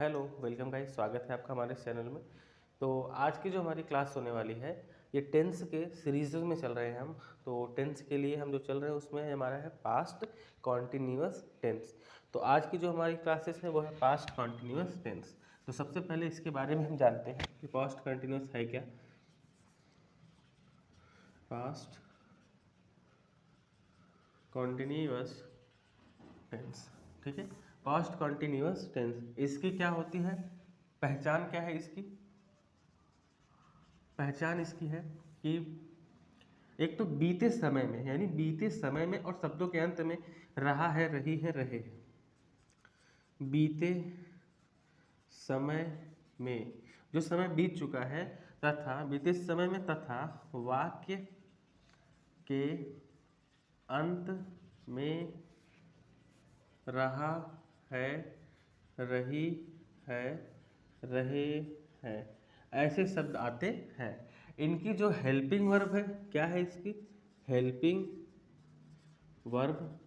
Hello welcome guys, स्वागत है आपका हमारे चैनल में। तो आज की जो हमारी क्लास होने वाली है ये टेंस के सीरीज में चल रहे हैं हम। तो टेंस के लिए हम जो चल रहे हैं उसमें हमारा है पास्ट कॉन्टिन्यूअस टेंस। तो आज की जो हमारी क्लासेस है वो है पास्ट कॉन्टिन्यूअस टेंस। तो सबसे पहले इसके बारे में हम जानते हैं कि पास्ट कॉन्टिन्यूअस है क्या। पास्ट कॉन्टिन्यूअस टेंस, ठीक है। पास्ट कॉन्टिन्यूअस टेंस इसकी क्या होती है, पहचान क्या है इसकी? पहचान इसकी है कि एक तो बीते समय में, यानी बीते समय में और शब्दों के अंत में रहा है, रही है, रहे हैं। बीते समय में, जो समय बीत चुका है, तथा बीते समय में तथा वाक्य के अंत में रहा है, रही है, रहे हैं, ऐसे शब्द आते हैं। इनकी जो हेल्पिंग वर्ब है, क्या है इसकी हेल्पिंग वर्ब?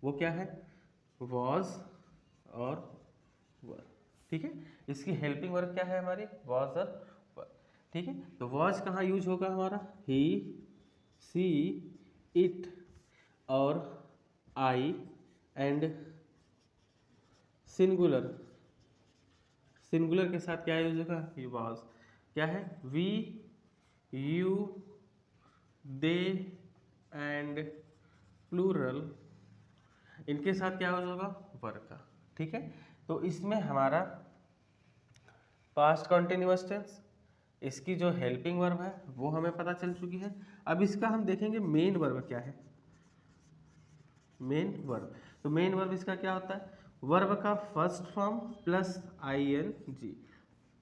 वो क्या है? वॉज और वर, ठीक है। इसकी हेल्पिंग वर्ब क्या है हमारी? वॉज और वर, ठीक है। तो वॉज कहाँ यूज होगा हमारा? ही, सी, इट और आई एंड सिंगुलर। सिंगुलर के साथ क्या यूज होगा? He was. क्या है? We, you, they and plural, इनके साथ क्या यूज होगा? वर का, ठीक है। तो इसमें हमारा पास्ट कॉन्टिन्यूअस टेंस, इसकी जो हेल्पिंग वर्ब है वो हमें पता चल चुकी है। अब इसका हम देखेंगे मेन वर्ब क्या है। मेन वर्ब, तो मेन वर्ब इसका क्या होता है? वर्ब का first form plus ING.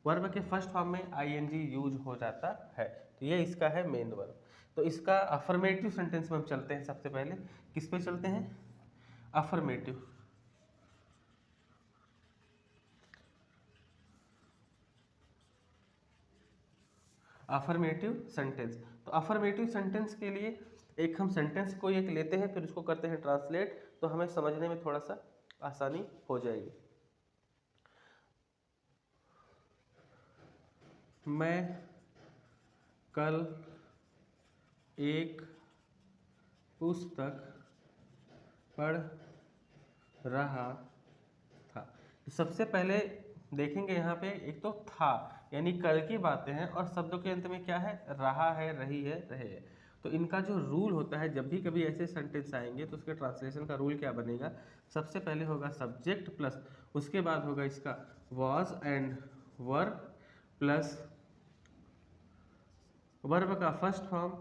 Verb के फर्स्ट फॉर्म में आईएनजी यूज हो जाता है, तो ये इसका है मेन वर्ब। तो इसका अफर्मेटिव सेंटेंस में हम चलते हैं। सबसे पहले किस पे चलते हैं? अफर्मेटिव। अफर्मेटिव सेंटेंस, तो अफर्मेटिव सेंटेंस के लिए एक हम सेंटेंस को एक लेते हैं, फिर उसको करते हैं ट्रांसलेट, तो हमें समझने में थोड़ा सा आसानी हो जाएगी। मैं कल एक पुस्तक पढ़ रहा था। तो सबसे पहले देखेंगे यहाँ पे, एक तो था यानी कल की बातें हैं, और शब्दों के अंत में क्या है? रहा है, रही है, रहे है। तो इनका जो रूल होता है, जब भी कभी ऐसे सेंटेंस आएंगे तो उसके ट्रांसलेशन का रूल क्या बनेगा? सबसे पहले होगा सब्जेक्ट प्लस, उसके बाद होगा इसका was and were plus verb का first form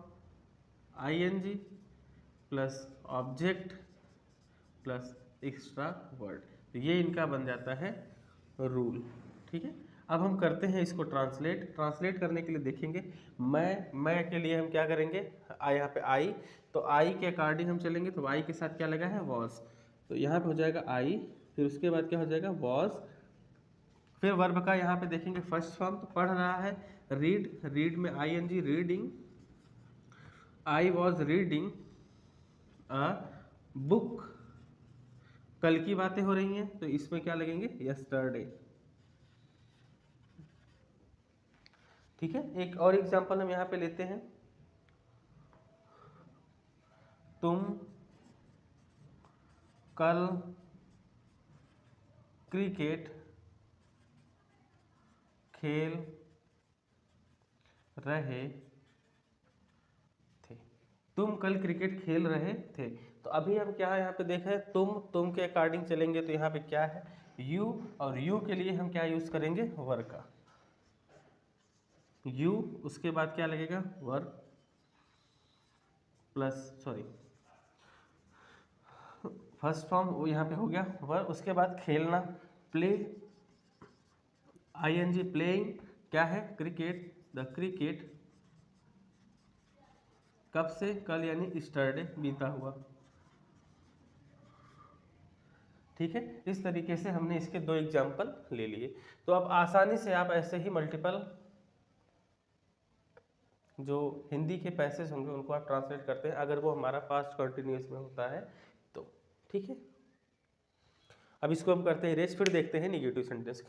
ING plus object plus extra word. तो ये इनका बन जाता है रूल, ठीक है। अब हम करते हैं इसको ट्रांसलेट। ट्रांसलेट करने के लिए देखेंगे, मैं के लिए हम क्या करेंगे? यहाँ पे आई, तो आई के अकॉर्डिंग हम चलेंगे। तो आई के साथ क्या लगा है? वॉज। तो यहाँ पे हो जाएगा आई, फिर उसके बाद क्या हो जाएगा? वॉज। फिर वर्ब का यहाँ पे देखेंगे फर्स्ट फॉर्म, तो पढ़ रहा है, रीड, रीड में ING, reading. I was reading a book, कल की बातें हो रही हैं, तो इसमें क्या लगेंगे? यस्टरडे, ठीक है। एक और एग्जांपल हम यहाँ पे लेते हैं, तुम कल क्रिकेट खेल रहे थे। तुम कल क्रिकेट खेल रहे थे। तो अभी हम क्या है यहाँ पे देख रहे हैं, तुम के अकॉर्डिंग चलेंगे, तो यहाँ पे क्या है? यू, और यू के लिए हम क्या यूज करेंगे? वर का यू, उसके बाद क्या लगेगा? वर प्लस, सॉरी, फर्स्ट फॉर्म वो यहाँ पे हो गया वर, उसके बाद खेलना, प्ले, आईएनजी, प्लेइंग, क्या है? क्रिकेट, द क्रिकेट, कब से? कल, यानी स्टरडे, बीता हुआ, ठीक है। इस तरीके से हमने इसके दो एग्जाम्पल ले लिए। तो अब आसानी से आप ऐसे ही मल्टीपल जो हिंदी के पैसेज होंगे उनको आप ट्रांसलेट करते हैं, अगर वो हमारा पास्ट कंटिन्यूअस में होता है तो, ठीक है। अब इसको हम करते हैं इरेज, फिर देखते हैं निगेटिव सेंटेंस।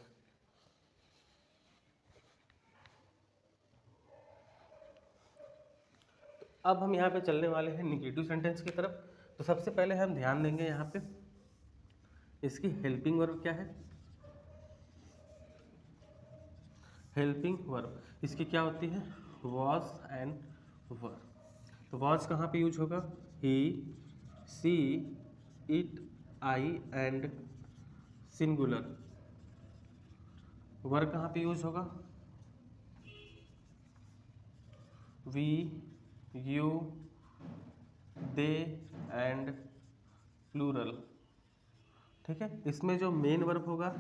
अब हम यहाँ पे चलने वाले हैं निगेटिव सेंटेंस की तरफ। तो सबसे पहले हम ध्यान देंगे यहाँ पे इसकी हेल्पिंग वर्ब क्या है। हेल्पिंग वर्ब इसकी क्या होती है, वॉज एंड वर। तो वॉज कहाँ पे यूज होगा, he, she, it, I and singular. Were कहाँ पे यूज होगा, we, you, they and plural. ठीक है, इसमें जो मेन वर्ब होगा,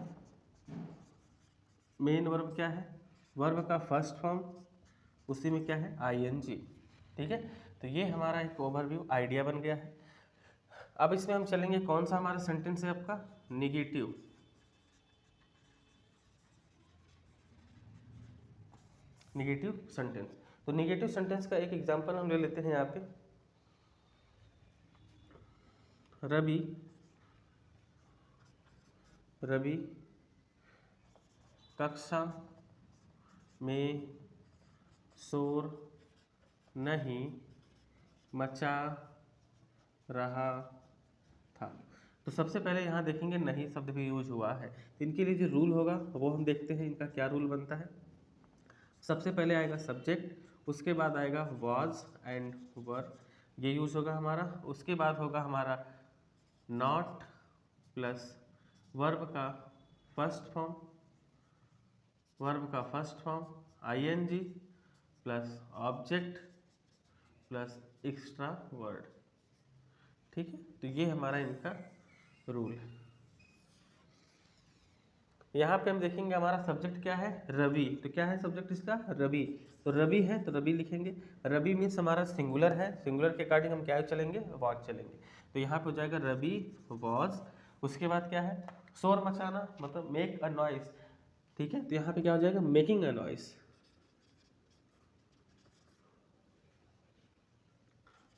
मेन वर्ब क्या है, वर्ब का फर्स्ट फॉर्म, उसी में क्या है, आईएनजी। ठीक है, तो ये हमारा एक ओवरव्यू आइडिया बन गया है। अब इसमें हम चलेंगे, कौन सा हमारा सेंटेंस है आपका, निगेटिव। Negative sentence. तो निगेटिव सेंटेंस का एक एग्जांपल हम ले लेते हैं यहाँ पे, रवि, रवि कक्षा में शोर नहीं मचा रहा था। तो सबसे पहले यहाँ देखेंगे नहीं शब्द भी यूज हुआ है, तो इनके लिए जो रूल होगा वो हम देखते हैं, इनका क्या रूल बनता है। सबसे पहले आएगा सब्जेक्ट, उसके बाद आएगा वॉज एंड वर, ये यूज होगा हमारा। उसके बाद होगा हमारा नॉट प्लस वर्ब का फर्स्ट फॉर्म, वर्ब का first form ING plus object plus extra word. ठीक है, तो ये हमारा इनका रूल है। यहाँ पे हम देखेंगे हमारा सब्जेक्ट क्या है, रवि। तो क्या है सब्जेक्ट इसका, रवि। तो रवि है तो रवि लिखेंगे। रवि मीन्स हमारा सिंगुलर है, सिंगुलर के अकॉर्डिंग हम क्या चलेंगे, वॉज चलेंगे। तो यहाँ पे हो जाएगा रवि वॉज। उसके बाद क्या है, शोर मचाना, मतलब मेक अ नॉइस। ठीक है, तो यहाँ पे क्या हो जाएगा, making a noise,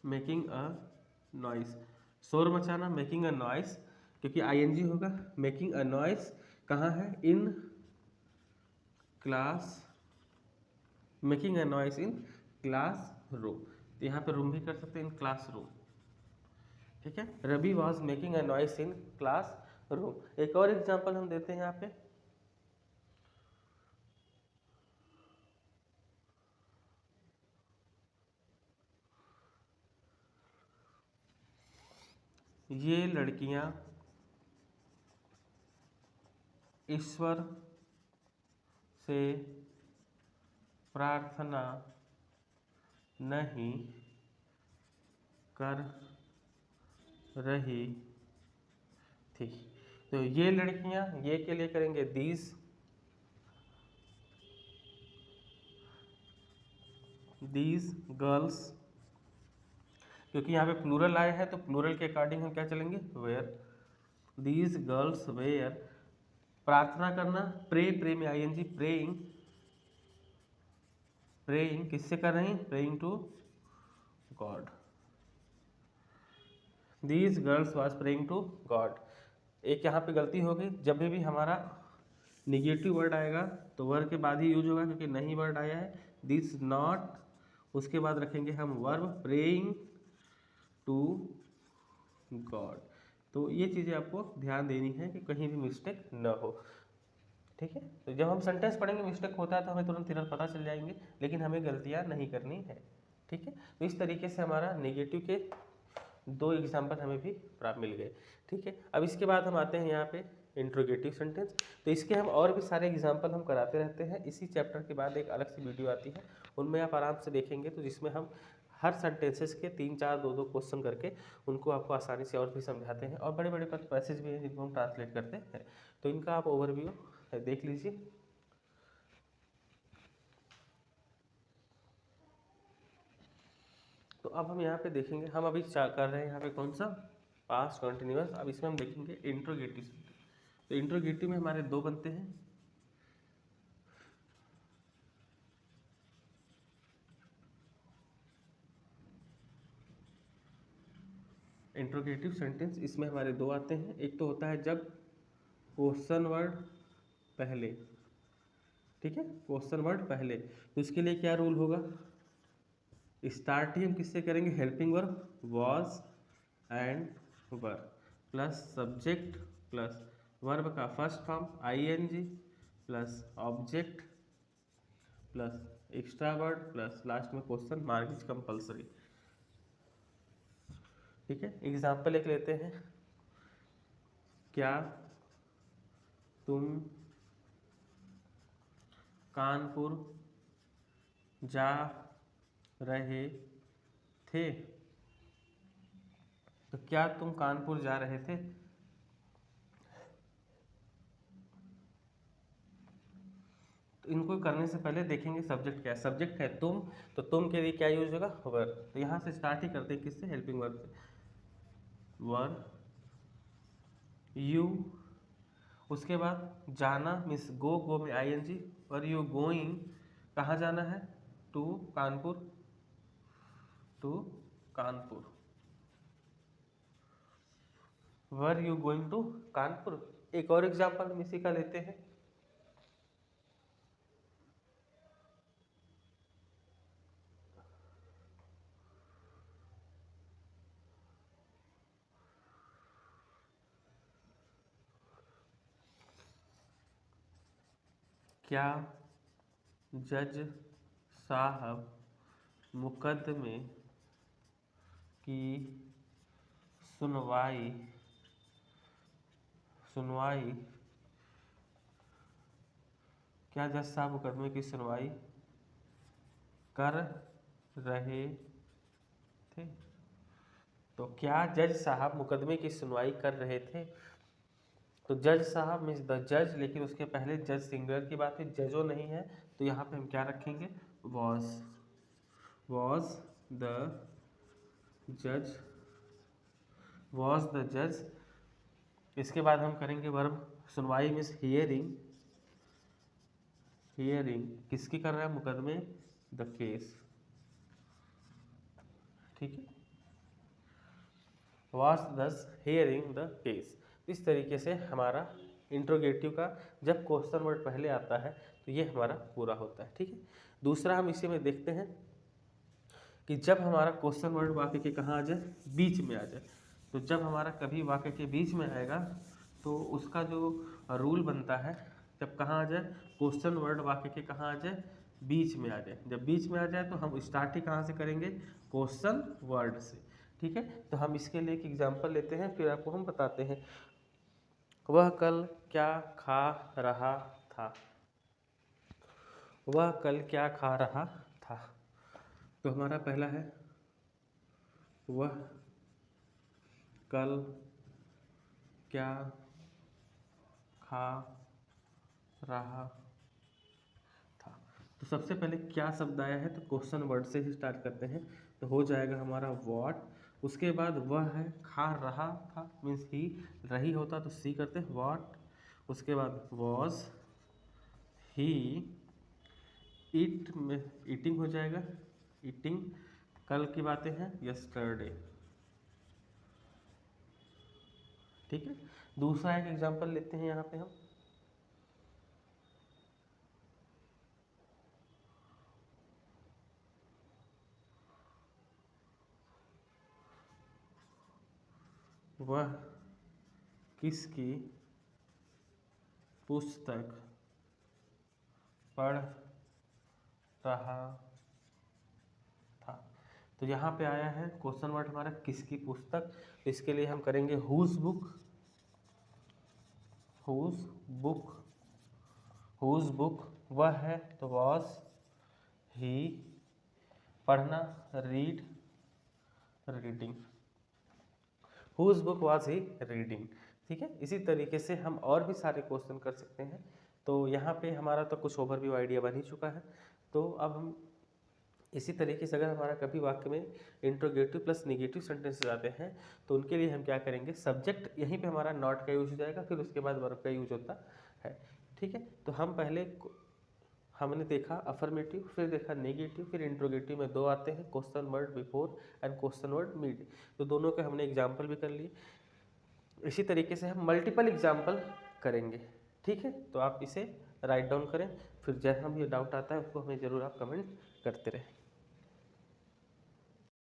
making a noise. शोर मचाना, मेकिंग अ नॉइस, क्योंकि आईएनजी होगा। मेकिंग अ नॉइस कहाँ है, in class, making a noise in class room. तो यहाँ पे रूम भी कर सकते हैं, इन क्लास रूम। ठीक है, Ravi was making a noise in classroom. एक और एग्जांपल हम देते हैं यहाँ पे, ये लड़कियां ईश्वर से प्रार्थना नहीं कर रही थी। तो ये लड़कियां, ये के लिए करेंगे दीज, दीज गर्ल्स, क्योंकि यहाँ पे प्लूरल आया है तो प्लूरल के अकॉर्डिंग हम क्या चलेंगे, वेयर। दीज गर्ल्स वेयर, प्रार्थना करना, प्रे, प्रे में आईएनजी, प्रेइंग, प्रेइंग किससे कर रहे हैं, praying to God. These girls was praying to God. एक यहाँ पे गलती होगी, जब भी हमारा निगेटिव वर्ड आएगा तो वर्ड के बाद ही यूज होगा, क्योंकि नहीं वर्ड आया है। दिस नॉट, उसके बाद रखेंगे हम वर्ब प्रेइंग टू गॉड। तो ये चीज़ें आपको ध्यान देनी है कि कहीं भी मिस्टेक न हो। ठीक है, तो जब हम सेंटेंस पढ़ेंगे मिस्टेक होता है तो हमें तुरंत इरर पता चल जाएंगे, लेकिन हमें गलतियाँ नहीं करनी है। ठीक है, तो इस तरीके से हमारा नेगेटिव के दो एग्जाम्पल हमें भी प्राप्त मिल गए। ठीक है, अब इसके बाद हम आते हैं यहाँ पे इंट्रोगेटिव सेंटेंस। तो इसके हम और भी सारे एग्जाम्पल हम कराते रहते हैं। इसी चैप्टर के बाद एक अलग सी वीडियो आती है, उनमें आप आराम से देखेंगे, तो जिसमें हम हर सेंटेंसेस के 3-4 2-2 क्वेश्चन करके उनको आपको आसानी से और भी समझाते हैं, और बड़े बड़े पैसेज भी हैं जिनको हम ट्रांसलेट करते हैं। तो इनका आप ओवरव्यू देख लीजिए। तो अब हम यहाँ पे देखेंगे, हम अभी कर रहे हैं यहाँ पे कौन सा, पास्ट कंटिन्यूअस। अब इसमें हम देखेंगे इंट्रोगेटिव। तो इंट्रोगेटिव में हमारे दो बनते हैं, इंट्रोगेटिव सेंटेंस इसमें हमारे दो आते हैं। एक तो होता है जब क्वेश्चन वर्ड पहले, ठीक है, क्वेश्चन वर्ड पहले, तो इसके लिए क्या रूल होगा, स्टार्ट ही हम किससे करेंगे, helping verb was and were plus subject plus verb का first form ING plus object plus extra word plus last में क्वेश्चन मार्क इज कंपल्सरी। ठीक है, एग्जाम्पल एक लेते हैं। क्या तुम कानपुर जा रहे थे? तो क्या तुम कानपुर जा रहे थे? तो इनको करने से पहले देखेंगे सब्जेक्ट क्या है। सब्जेक्ट है तुम, तो तुम के लिए क्या यूज होगा, वर। तो यहाँ से स्टार्ट ही करते हैं किससे, हेल्पिंग वर्ब से। वर यू, उसके बाद जाना मीन्स गो, गो में आईएनजी, और यू गोइंग, कहाँ जाना है, to Kanpur, to Kanpur. Were you going to Kanpur. एक और एग्जांपल हम इसी का लेते हैं। क्या जज साहब मुकदमे की सुनवाई क्या जज साहब मुकदमे की सुनवाई कर रहे थे? तो क्या जज साहब मुकदमे की सुनवाई कर रहे थे? तो जज साहब मीन्स द जज, लेकिन उसके पहले जज सिंगुलर की बात है, जजो नहीं है, तो यहाँ पे हम क्या रखेंगे, वॉज द जज, वॉज द जज। इसके बाद हम करेंगे वर्ब सुनवाई मीन्स हियरिंग, हियरिंग किसकी कर रहा है, मुकदमे, द केस। ठीक है, वॉज दस हियरिंग द केस। इस तरीके से हमारा इंट्रोगेटिव का जब क्वेश्चन वर्ड पहले आता है तो ये हमारा पूरा होता है। ठीक है, दूसरा हम इसी में देखते हैं कि जब हमारा क्वेश्चन वर्ड वाक्य के कहाँ आ जाए, बीच में आ जाए। तो जब हमारा कभी वाक्य के बीच में आएगा तो उसका जो रूल बनता है, जब कहाँ आ जाए, क्वेश्चन वर्ड वाक्य के कहाँ आ जाए, बीच में आ जाए। जब बीच में आ जाए तो हम स्टार्ट ही कहाँ से करेंगे, क्वेश्चन वर्ड से। ठीक है, तो हम इसके लिए एक एग्जांपल लेते हैं, फिर आपको हम बताते हैं। वह कल क्या खा रहा था? वह कल क्या खा रहा था? तो हमारा पहला है वह कल क्या खा रहा था। तो सबसे पहले क्या शब्द आया है, तो क्वेश्चन वर्ड से ही स्टार्ट करते हैं, तो हो जाएगा हमारा व्हाट। उसके बाद वह है खा रहा था मीन्स ही, रही होता तो सी करते हैं व्हाट। उसके बाद वॉज ही, ईट में ईटिंग हो जाएगा, ईटिंग। कल की बातें हैं यस्टरडे। ठीक है, दूसरा एक एग्जांपल लेते हैं यहाँ पे हम। वह किसकी पुस्तक पढ़ रहा था? तो यहाँ पे आया है क्वेश्चन वर्ड हमारा किसकी पुस्तक, तो इसके लिए हम करेंगे whose book, whose book, whose book. वह है तो वॉज ही, पढ़ना read, reading, whose book was he reading. ठीक है, इसी तरीके से हम और भी सारे क्वेश्चन कर सकते हैं। तो यहाँ पे हमारा तो कुछ ओवरव्यू आइडिया बन ही चुका है। तो अब हम इसी तरीके से अगर हमारा कभी वाक्य में इंट्रोगेटिव प्लस निगेटिव सेंटेंसेस आते हैं तो उनके लिए हम क्या करेंगे, सब्जेक्ट यहीं पे हमारा नॉट का यूज हो जाएगा, फिर उसके बाद वर्ब का यूज होता है। ठीक है, तो हम पहले हमने देखा अफर्मेटिव, फिर देखा नेगेटिव, फिर इंट्रोगेटिव में दो आते हैं, question word before and question word mid. तो दोनों के हमने एग्जाम्पल भी कर लिए। इसी तरीके से हम मल्टीपल एग्जाम्पल करेंगे। ठीक है, तो आप इसे राइट डाउन करें, फिर जैसा भी डाउट आता है उसको हमें ज़रूर आप कमेंट करते रहें।